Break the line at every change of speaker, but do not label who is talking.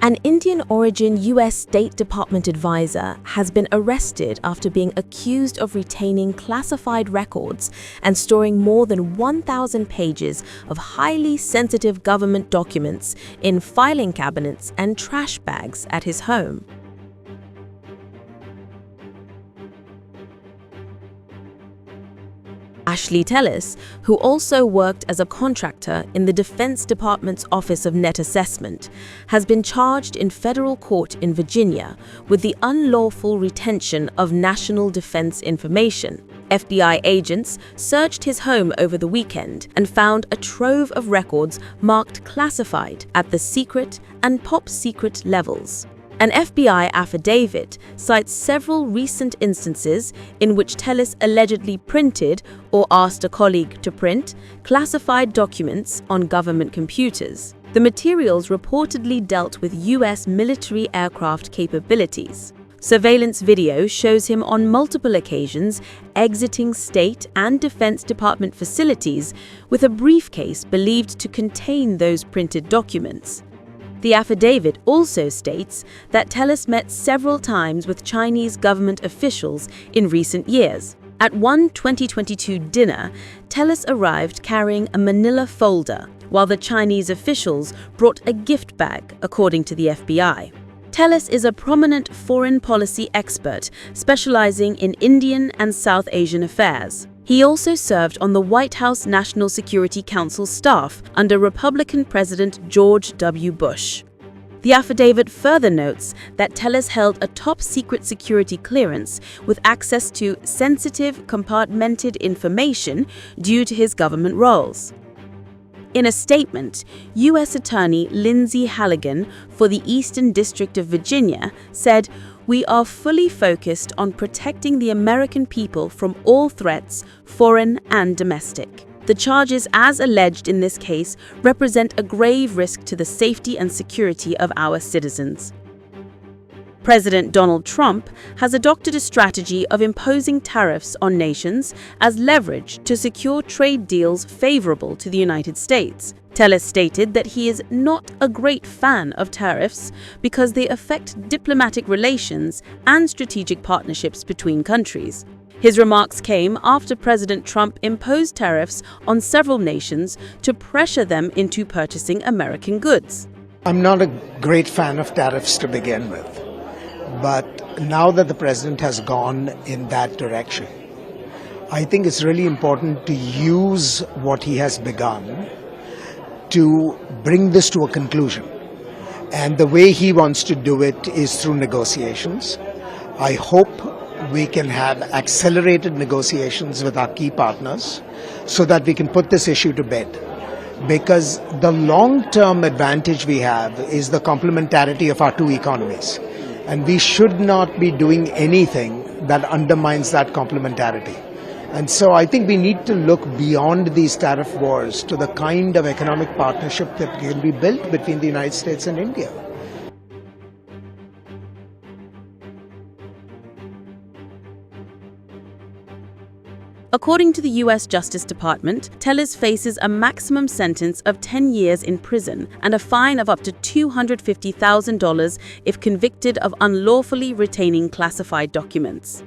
An Indian-origin U.S. State Department advisor has been arrested after being accused of retaining classified records and storing more than 1,000 pages of highly sensitive government documents in filing cabinets and trash bags at his home. Ashley Tellis, who also worked as a contractor in the Defense Department's Office of Net Assessment, has been charged in federal court in Virginia with the unlawful retention of national defense information. FBI agents searched his home over the weekend and found a trove of records marked classified at the secret and top secret levels. An FBI affidavit cites several recent instances in which Tellis allegedly printed or asked a colleague to print classified documents on government computers. The materials reportedly dealt with U.S. military aircraft capabilities. Surveillance video shows him on multiple occasions exiting State and Defense Department facilities with a briefcase believed to contain those printed documents. The affidavit also states that Tellis met several times with Chinese government officials in recent years. At one 2022 dinner, Tellis arrived carrying a manila folder, while the Chinese officials brought a gift bag, according to the FBI. Tellis is a prominent foreign policy expert specializing in Indian and South Asian affairs. He also served on the White House National Security Council staff under Republican President George W. Bush. The affidavit further notes that Tellis held a top-secret security clearance with access to sensitive, compartmented information due to his government roles. In a statement, U.S. Attorney Lindsay Halligan for the Eastern District of Virginia said, "We are fully focused on protecting the American people from all threats, foreign and domestic. The charges as alleged in this case represent a grave risk to the safety and security of our citizens." President Donald Trump has adopted a strategy of imposing tariffs on nations as leverage to secure trade deals favorable to the United States. Tellis stated that he is not a great fan of tariffs because they affect diplomatic relations and strategic partnerships between countries. His remarks came after President Trump imposed tariffs on several nations to pressure them into purchasing American goods.
I'm not a great fan of tariffs to begin with. But now that the president has gone in that direction, I think it's really important to use what he has begun to bring this to a conclusion. And the way he wants to do it is through negotiations. I hope we can have accelerated negotiations with our key partners so that we can put this issue to bed. Because the long-term advantage we have is the complementarity of our two economies. And we should not be doing anything that undermines that complementarity. And so I think we need to look beyond these tariff wars to the kind of economic partnership that can be built between the United States and India.
According to the U.S. Justice Department, Tellis faces a maximum sentence of 10 years in prison and a fine of up to $250,000 if convicted of unlawfully retaining classified documents.